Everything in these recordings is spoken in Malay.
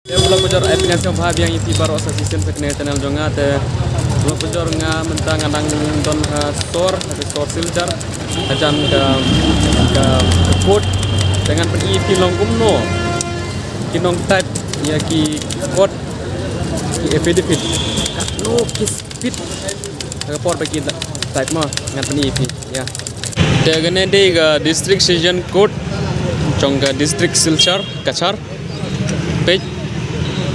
Ya belum bocor aplikasi bahab yang iti baru sa sistem sekne channel jonga te belum bocor nga mentang ngadang don store silchar ajam ke code dengan pergi pilong kumno kinong type ya ki code ki affidavit no ki speed report bagi type mah ngan pergi ya te gane de ga district session code chongga district silchar kachar page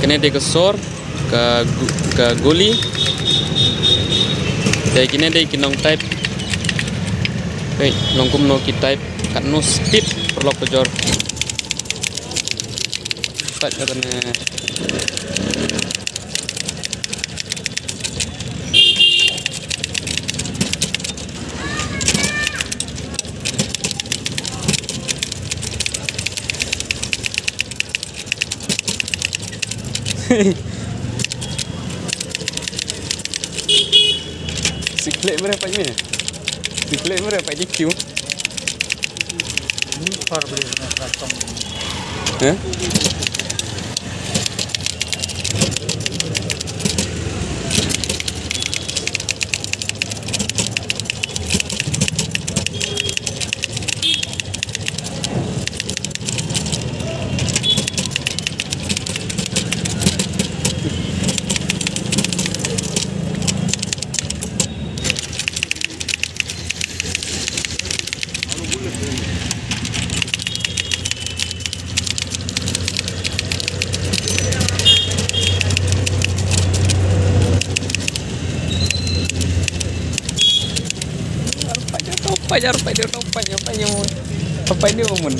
kene de sor ke goli de kene de kinong type hey longkum no ki type kat no speed perlok pejor type katane Siklet berapa ini? Siklet berapa di Q? Ini par boleh kacang. Apa ini momen?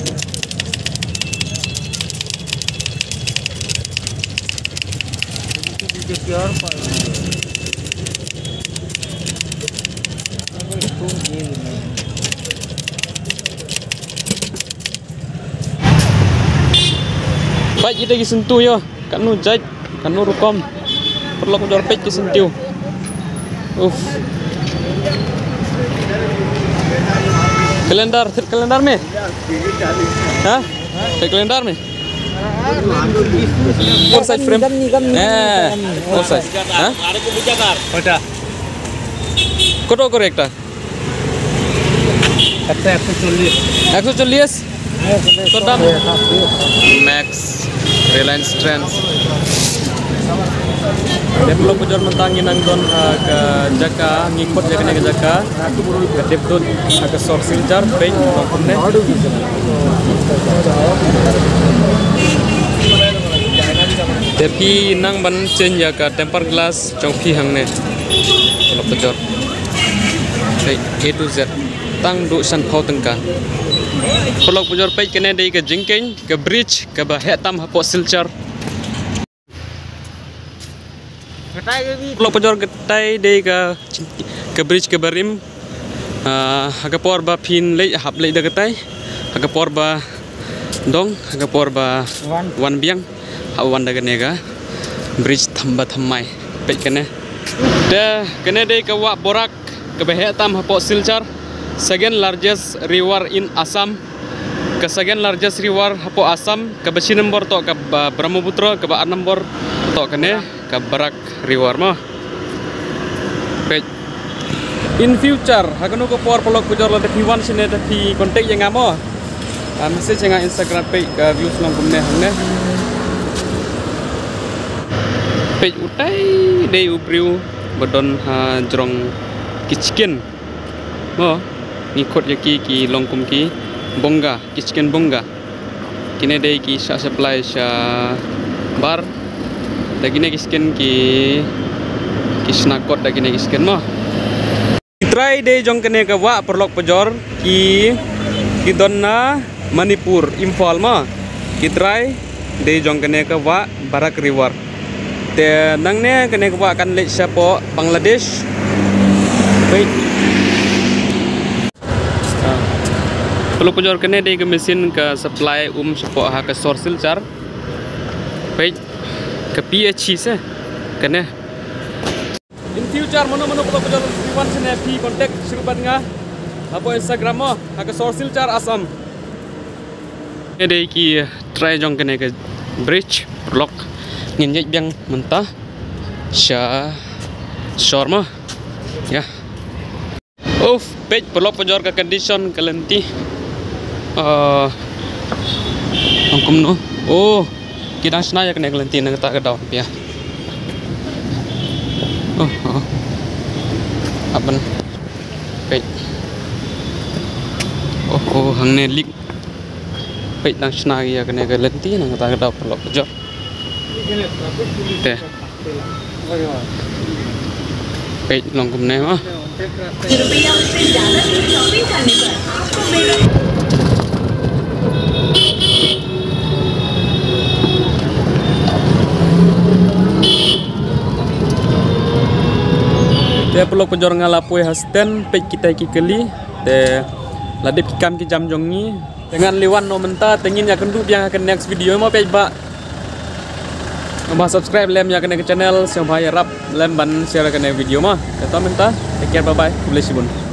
Baik kita pergi sentuh ya, kan nu jaj, kan nu rukom, perlu aku jual pergi sentuh. Kalendar में हाँ kalendar में और size frame और साइज हाँ कतो करेक्टा 140 तो दाम Max Reliance Trends Develop bocor mentangin nangton ke Jaka ngikut Jaka ke Jaka ke Depdut ke Source Silchar page nongkomne tapi nang ban change ya ke temper glass chongpi hangne develop bocor A to Z tang du san phau tengka develop bocor page kene dei ke jingkeng ke bridge ke bahetam hapo Silchar Pelok pejor getai dei ke bridge ke barim aga por ba pin lei hap lei da getai aga por ba dong aga por ba wan biang ha wan da genega bridge thamba thammai pe kene de kene dei ke wa borak ke behetam hapo Silchar second largest river in Assam ke second largest river hapo Assam ke besi nombor to ke Brahmaputra ke ba nombor to kene ke Barak river mah page in future hakano ko por pelok pujor la depi wan sine depi kontak yang amo message yang Instagram page ke views long kumne hangne page utai dei upriu bodon jrong kitchen mo ngikut yaki ki longkum ki bongga kitchen bongga kine dei ki sa supply sa bar dagine kisken ki snakot dagine kisken mo try de jong kene ka wa perlok pejor ki donna Manipur Imphal ma ki try de jong kene ka wa Barak river te nangne kene ka wa kan le sapo Bangladesh baik perlok pejor kene de ke mesin ke supply sapo ha ke Source Silchar baik ke PH se kene in future mono kalau pejor piwan sene pi kontak serubat nga apa Instagram mo ke Source Silchar Assam ede ki try jong kene ke bridge block nginjek biang mentah shawarma ya. Page pelok penjor ke condition kalenti angkum no. Kita senaya kena kalenti nang tak kedau ya. Apan page hang ne lik page nang senaya kena kalenti nang tak kedau pelok penjor teh page longkum ne mah. Dia pelok penjor ngalapui hasten page kita kikeli de ladip kikam ki jam jongi dengan liwan no menta tengin ya kendu yang akan next video mau page ba subscribe lem ya kena ke channel siapa ya rap lem ban share kena video mah kata menta take care bye bye bless you bun.